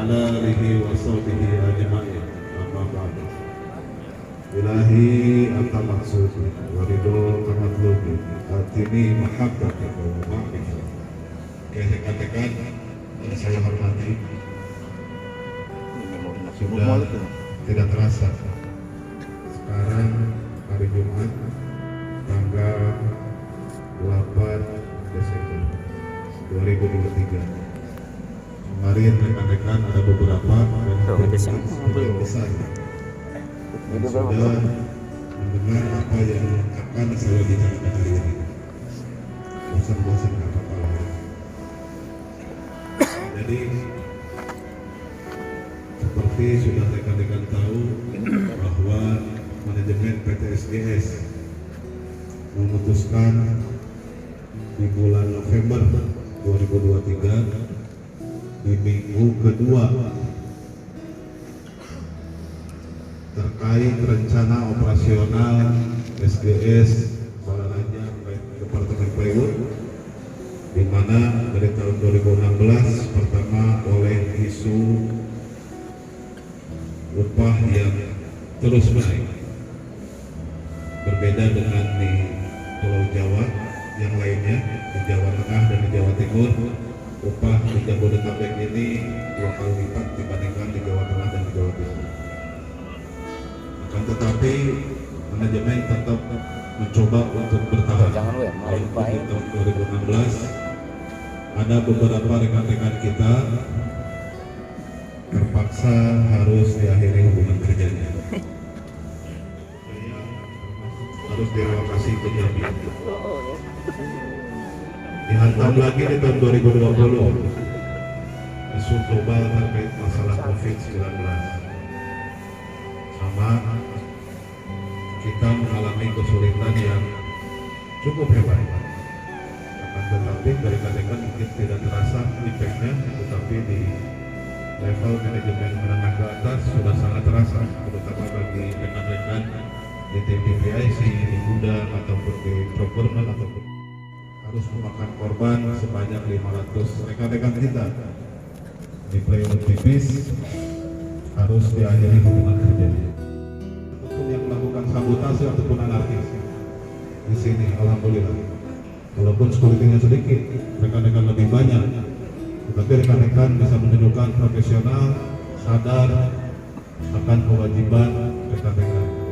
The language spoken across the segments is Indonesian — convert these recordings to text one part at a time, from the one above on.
ala alihi wa sahbihi ajma'in. Amma ba'd. Ilahi anta maksudi wa ridho kamatlubi atini mahabbatika wa ma'rifah. Rekan-rekan yang saya hormati, sudah tidak terasa sekarang hari Jumat tanggal 8 Desember 2023. Kemarin rekan-rekan ada beberapa yang besar sudah mendengar apa yang akan saya bicarakan hari ini. Bosan-bosan nggak apa-apa lah. Jadi seperti sudah rekan-rekan tahu bahwa manajemen PT SGS memutuskan di bulan November 2023 di minggu kedua terkait rencana operasional SGS Balaraja Departemen Plywood, di mana dari tahun 2016 pertama oleh isu upah yang terus naik, berbeda dengan di Pulau Jawa yang lainnya, di Jawa Tengah dan di Jawa Timur. Upah di Jabodetabek ini 2 kali lipat dibandingkan di Jawa Tengah dan di Jawa Timur. Akan tetapi manajemen tetap mencoba untuk bertahan. Walaupun di tahun 2016 ada beberapa rekan-rekan kita terpaksa harus diakhiri hubungan kerjanya. Harus direlokasi ke Jambi. Dihantam lagi di tahun 2020 isu global terkait masalah COVID-19. Sama kita mengalami kesulitan yang cukup hebat. Akan tetapi dari rekan-rekan mungkin tidak terasa impactnya, tetapi di level manajemen menengah ke atas sudah sangat terasa, terutama bagi rekan-rekan di tim PPIC, di gudang ataupun di procurement ataupun harus memakan korban sebanyak 500 rekan-rekan kita di Plywood tipis harus diakhiri hubungan kerjanya. Ataupun yang melakukan sabotase ataupun anarkis di sini, alhamdulillah, walaupun security-nya sedikit, rekan-rekan lebih banyak, tetapi rekan-rekan bisa menunjukkan profesional, sadar akan kewajiban rekan-rekan.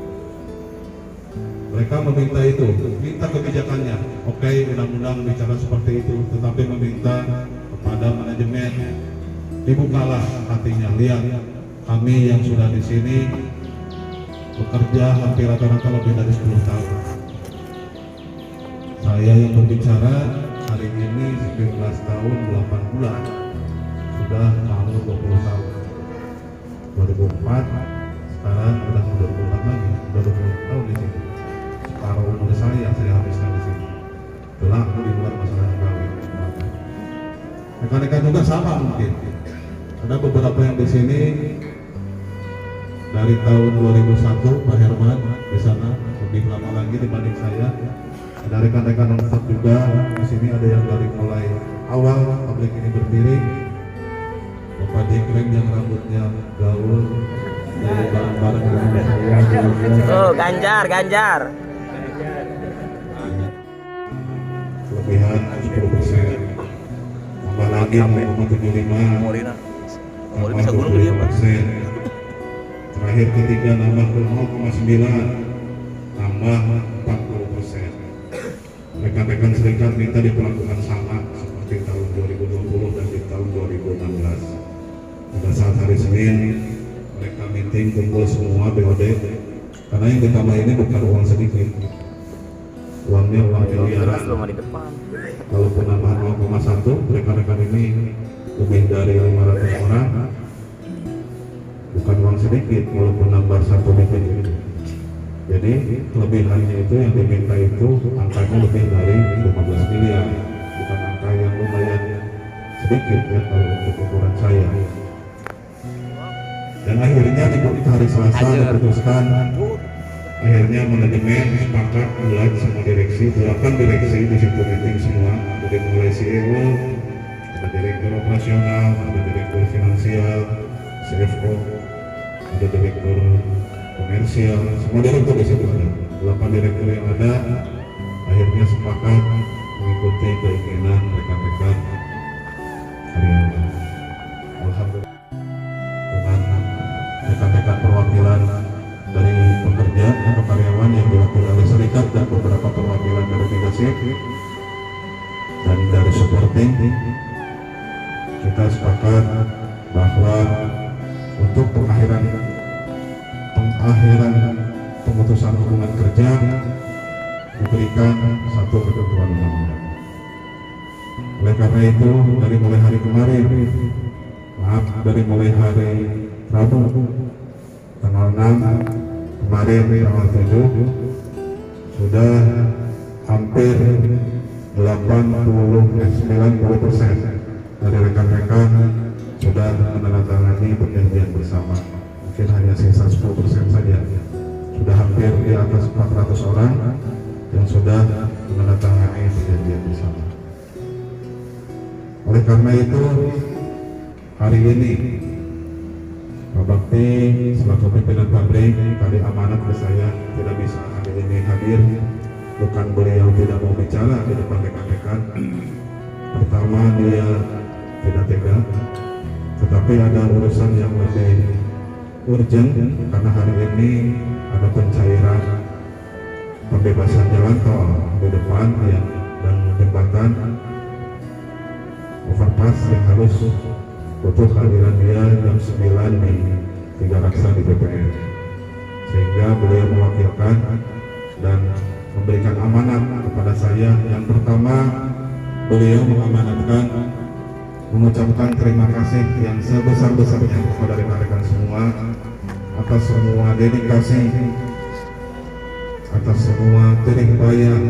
Mereka meminta itu, minta kebijakannya. Oke, undang-undang bicara seperti itu, tetapi meminta kepada manajemen dibukalah hatinya. Lihat, kami yang sudah di sini bekerja hampir rata-rata lebih dari 10 tahun. Saya yang berbicara hari ini 19 tahun 8 bulan, sudah mau 20 tahun. 2004, sekarang udah 2004 lagi, udah 20 tahun di sini. Separuh umur saya habiskan di sini. Telah di luar masalah gawe. Rekan-rekan juga sama mungkin. Ada beberapa yang di sini dari tahun 2001, Pak Herman di sana lebih lama lagi dibanding saya. Ada rekan-rekan non staff juga di sini, ada yang dari mulai awal pabrik ini berdiri. Bapak Dekrem yang rambutnya gaul, dari bareng-bareng dengan saya. Oh, Ganjar. Kelebihan 10%, tambah lagi 0,75, tambah 20%, terakhir ketiga nambah 0,9, tambah 40%. Rekan-rekan serikat minta diperlakukan sama seperti tahun 2020 dan di tahun 2016. Pada saat hari Senin mereka meeting kumpul semua BOD, karena yang ditambah ini bukan uang sedikit, uangnya uang miliaran. Walaupun nambah 0,1, rekan-rekan ini lebih dari 500 orang, bukan uang sedikit walaupun nambah 1 meeting ini. Jadi kelebihannya itu yang diminta itu angkanya lebih dari 15 miliar, bukan angka yang lumayan sedikit ya kalau untuk ukuran saya. Dan akhirnya di hari Selasa diputuskan, akhirnya manajemen sepakat mulai sama direksi, 8 direksi di situ meeting semua, dari mulai CEO, ada direktur operasional, ada direktur finansial, Pemko, ada direktur komersial, semua direktur di situ ada. 8 direktur yang ada akhirnya sepakat mengikuti keinginan rekan-rekan karyawan. Alhamdulillah dengan rekan-rekan perwakilan dari pekerja atau karyawan yang diwakili oleh serikat dan beberapa perwakilan dari delegasi dan dari supporting, kita sepakat bahwa untuk pengakhiran pemutusan hubungan kerja diberikan satu ketentuan undang-undang. Oleh karena itu dari mulai hari kemarin, dari mulai hari Rabu tanggal 6 kemarin tanggal 7 sudah hampir 90% dari rekan-rekan sudah menandatangani perjanjian bersama. Mungkin hanya sisa 10% saja. Sudah hampir di atas 400 orang yang sudah menandatangani perjanjian bersama. Oleh karena itu hari ini Pak Bakti selaku pimpinan pabrik tadi amanat ke saya tidak bisa hari ini hadir, bukan beliau tidak mau bicara di depan rekan-rekan. Pertama dia tidak tega, tetapi ada urusan yang lebih urgent karena hari ini ada pencairan pembebasan jalan tol di depan yang dan jembatan overpass yang harus butuh kehadiran dia jam 9 di 3 Raksa di DPR, sehingga beliau mewakilkan dan memberikan amanat kepada saya. Yang pertama, beliau mengamanatkan mengucapkan terima kasih yang sebesar-besarnya kepada rekan-rekan semua atas semua dedikasi, atas semua jerih payah,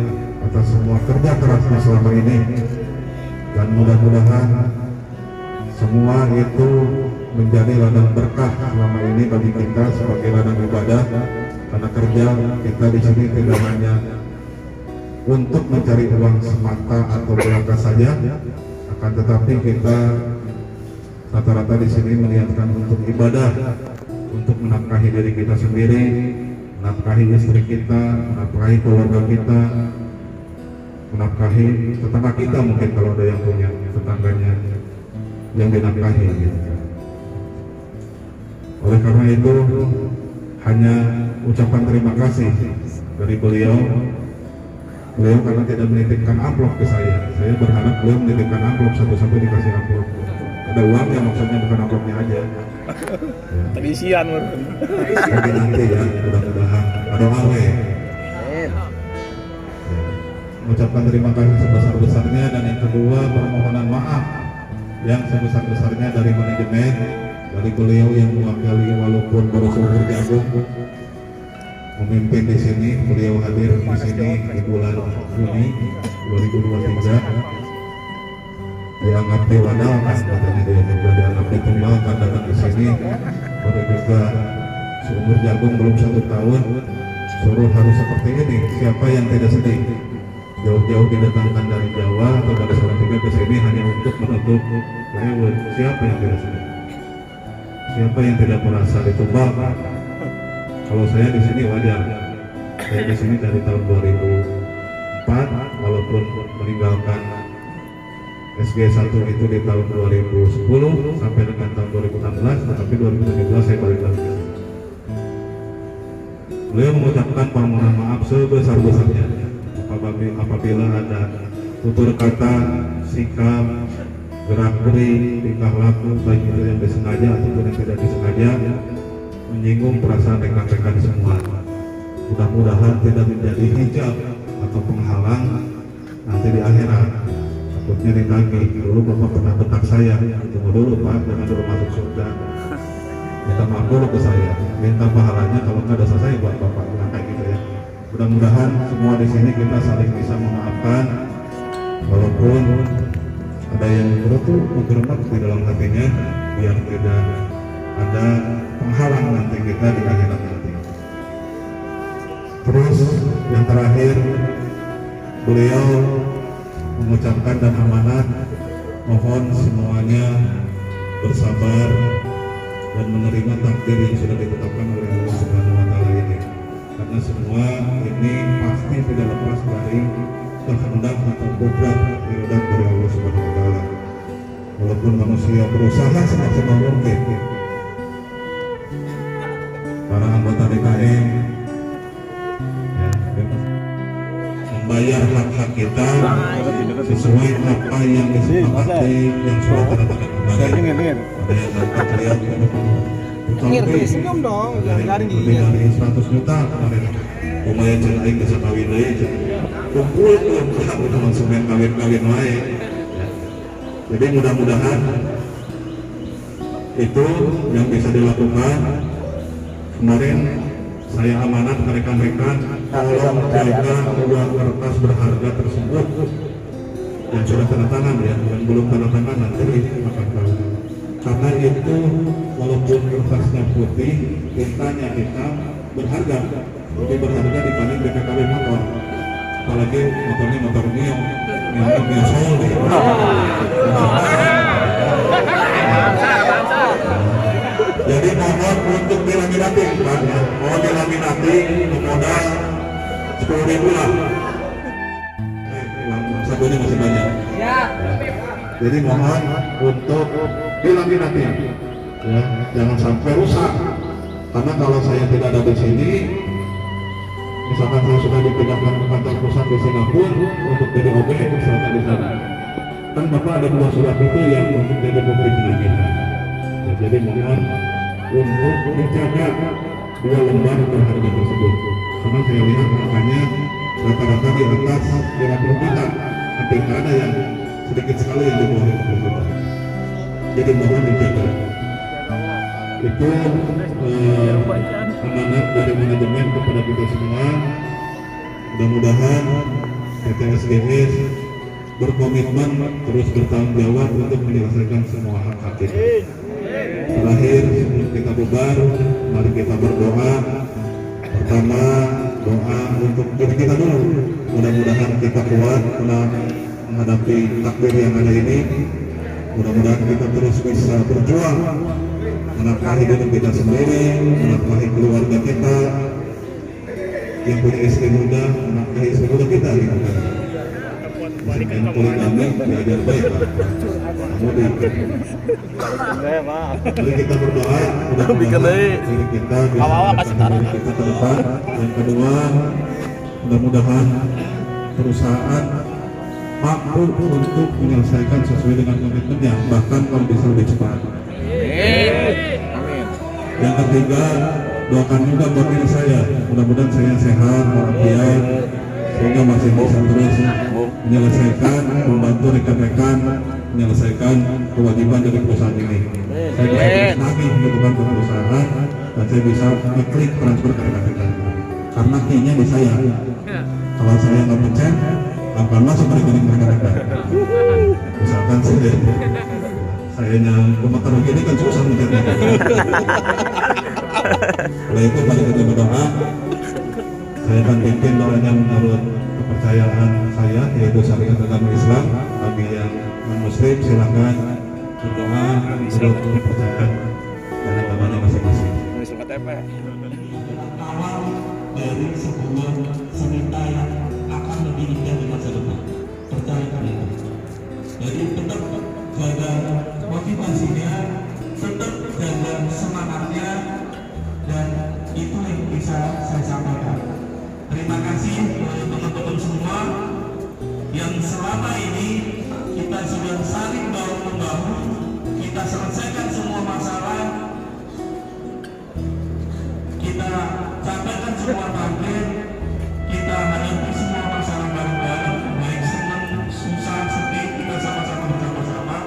atas semua kerja kerasnya selama ini, dan mudah-mudahan semua itu menjadi ladang berkah selama ini bagi kita sebagai ladang ibadah, karena kerja kita di sini tidak hanya untuk mencari uang semata atau belaka saja, akan tetapi kita rata-rata di sini melihatkan untuk ibadah, untuk menafkahi diri kita sendiri, menafkahi istri kita, menafkahi keluarga kita, menafkahi tetangga kita, mungkin kalau ada yang punya tetangganya yang dinafkahi gitu. Oleh karena itu hanya ucapan terima kasih dari beliau karena tidak menitipkan amplop ke saya. Saya berharap beliau menitipkan amplop, satu-satu dikasih amplop. Ada uangnya, maksudnya bukan amplopnya aja. Terisian Tapi nanti ya, mudah-mudahan ada awe. Mengucapkan terima kasih sebesar-besarnya, dan yang kedua permohonan maaf yang sebesar-besarnya dari manajemen, dari beliau yang mewakili walaupun baru seumur jagung memimpin di sini. Beliau hadir di sini di bulan Juni 2023, dianggap diwadal kan, katanya dia juga dianggap ditumbalkan datang di sini. Baru juga seumur jagung belum 1 tahun suruh harus seperti ini. Siapa yang tidak sedih? Jauh-jauh didatangkan dari Jawa atau dari Salatiga ke sini hanya untuk menutup lewat. Siapa yang tidak sedih? Siapa yang tidak merasa ditumbal? Kalau saya di sini wajar. Saya di sini dari tahun 2004, walaupun meninggalkan SG1 itu di tahun 2010 sampai dengan tahun 2016, tetapi 2017 saya balik lagi. Beliau mengucapkan permohonan maaf sebesar-besarnya apabila ada tutur kata, sikap, gerak-gerik, tingkah laku baik itu yang disengaja ataupun yang tidak disengaja menyinggung perasaan rekan-rekan semua. Mudah-mudahan tidak menjadi hijab atau penghalang nanti di akhirat. Takutnya ditagih, dulu Bapak pernah betak saya, tunggu dulu Pak, jangan dulu masuk surga. Minta maaf dulu ke saya, minta pahalanya kalau nggak dosa saya buat Bapak, nah, kayak gitu ya. Mudah-mudahan semua di sini kita saling bisa memaafkan, walaupun ada yang bergerak di dalam hatinya, biar tidak ada penghalang nanti kita di akhirat nanti. Terus yang terakhir, beliau mengucapkan dan amanat mohon semuanya bersabar dan menerima takdir yang sudah ditetapkan oleh Allah Subhanahu wa Ta'ala ini. Karena semua ini pasti tidak lepas dari kehendak atau kodrat kehendak dari Allah Subhanahu wa Ta'ala. Walaupun manusia berusaha semaksimal mungkin, para anggota DKM membayar hak-hak kita sesuai apa yang disepakati yang sudah tanda tangan kemarin. Ada yang dapat lihat senyum dong, dari 100 juta kemarin. Lumayan cerai bisa kawin aja. Kumpul udah langsung main kawin wae. Jadi mudah-mudahan itu yang bisa dilakukan. Kemarin saya amanat ke rekan-rekan, tolong jaga dua kertas berharga tersebut yang sudah tanda tangan ya, yang belum tanda tangan nanti akan tahu. Karena itu walaupun kertasnya putih, tintanya hitam, berharga, lebih berharga dibanding BPKB motor. Apalagi motornya motor Mio Soul nih. Jadi mohon untuk dilaminating, mohon dilaminating, modal 10.000 lah. Sabunnya masih banyak. Jadi mohon untuk dilaminating, ya, jangan sampai rusak. Karena kalau saya tidak ada di sini, misalkan saya sudah dipindahkan ke kantor pusat di Singapura untuk jadi OB, misalkan di sana, kan Bapak ada 2 surat itu yang untuk jadi bukti penagihan. Ya, jadi mohon untuk dijaga 2 lembar berharga tersebut. Karena saya lihat angkanya rata-rata di atas 50 juta, tapi ada yang sedikit sekali yang di bawah 50 juta. Jadi mohon dijaga. Itu amanat dari manajemen kepada kita semua. Mudah-mudahan PT SGS berkomitmen terus bertanggung jawab untuk menyelesaikan semua hak-hak kita. Terakhir sebelum kita bubar, mari kita berdoa. Pertama, doa untuk diri kita dulu. Mudah-mudahan kita kuat menghadapi takdir yang ada ini. Mudah-mudahan kita terus bisa berjuang menafkahi hidup kita sendiri, menafkahi keluarga kita, yang punya istri muda, menafkahi istri muda kita gitu kan. Yang poligami belajar baik Pak. Mari kita berdoa mudah-mudahan diri kita bisa menafkahi diri kita ke depan. Yang kedua, mudah-mudahan perusahaan mampu untuk menyelesaikan sesuai dengan komitmennya, bahkan kalau bisa lebih cepat. Yang ketiga, doakan juga buat diri saya, mudah-mudahan saya sehat, walafiat, sehingga masih bisa terus menyelesaikan, membantu rekan-rekan menyelesaikan kewajiban dari perusahaan ini. Saya bisa terus lagi menentukan ke perusahaan dan saya bisa ngeklik transfer ke rekan-rekan. Karena kayaknya di saya, kalau saya nggak pencet, akan masuk ke rekening rekan-rekan. Misalkan saya yang komentar begini kan susah mencetnya. Oleh itu mari kita berdoa. Saya akan pimpin doanya menurut kepercayaan saya, yaitu syariat agama Islam. Bagi yang non-muslim silakan berdoa menurut kepercayaan dan agamanya masing-masing. Awal dari sebuah cerita yang akan lebih indah di masa depan. Percayakan itu. Jadi tetap jaga motivasinya, tetap jaga semangatnya, dan itu yang bisa saya sampaikan. Terima kasih teman-teman semua yang selama ini kita sudah saling bahu-membahu, kita selesaikan semua masalah, kita capai semua target, kita hadapi semua masalah bareng-bareng, baik senang, susah, sedih, kita sama-sama bersama-sama.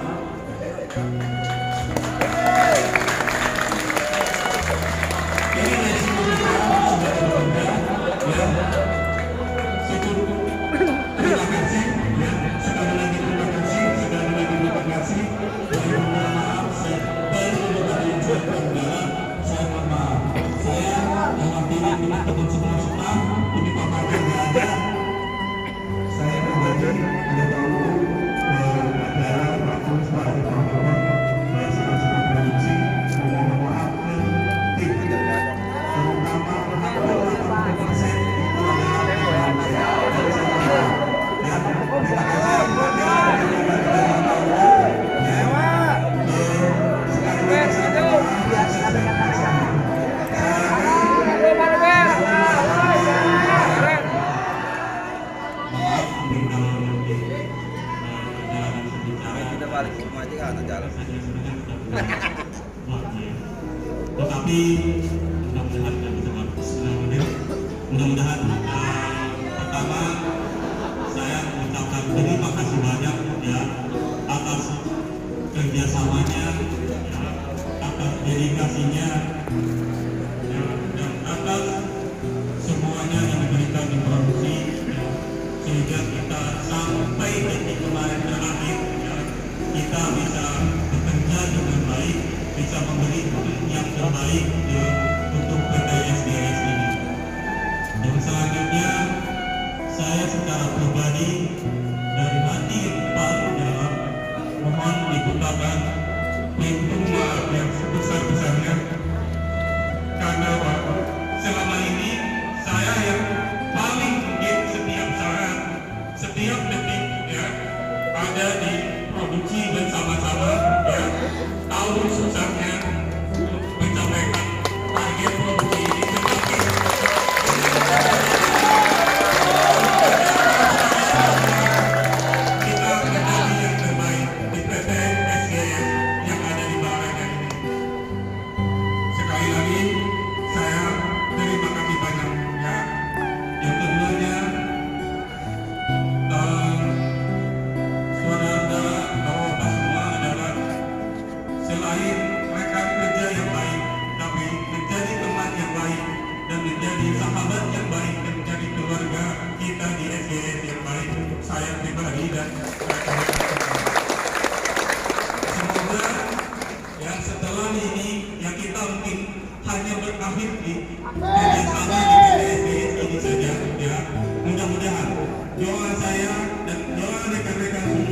Wah, iya. Tetapi mudah-mudahan dan bisa mudah-mudahan pertama saya mengucapkan terima kasih banyak ya atas kerjasamanya, ya, atas dedikasinya, ya, dan atas semuanya yang diberikan di produksi, ya, sehingga kita sampai detik kemarin terakhir, ya, kita bisa bekerja dengan baik, bisa memberi yang terbaik, ya, untuk PT SGS ini. Dan selanjutnya saya secara pribadi dari hati paling dalam mohon dibukakan pintu maaf yang sebesar-besarnya, karena selama ini saya yang paling mungkin setiap saat, setiap detik, ya, ada di produksi bersama-sama, ya, tahu susahnya mencapai target produksi ini, tetapi kita menjadi yang terbaik di PT SGS yang ada di Barangan ini. Sekali lagi saya terima kasih banyak, ya. Yang keduanya, saudara-saudara bapak semua adalah selain rekan kerja yang baik, tapi menjadi teman yang baik dan menjadi sahabat yang baik dan menjadi keluarga kita di SGS yang baik untuk saya pribadi dan semoga yang setelah ini yang kita mungkin hanya berakhir di kerjasama di SGS ini saja, ya. Mudah-mudahan doa saya dan doa rekan-rekan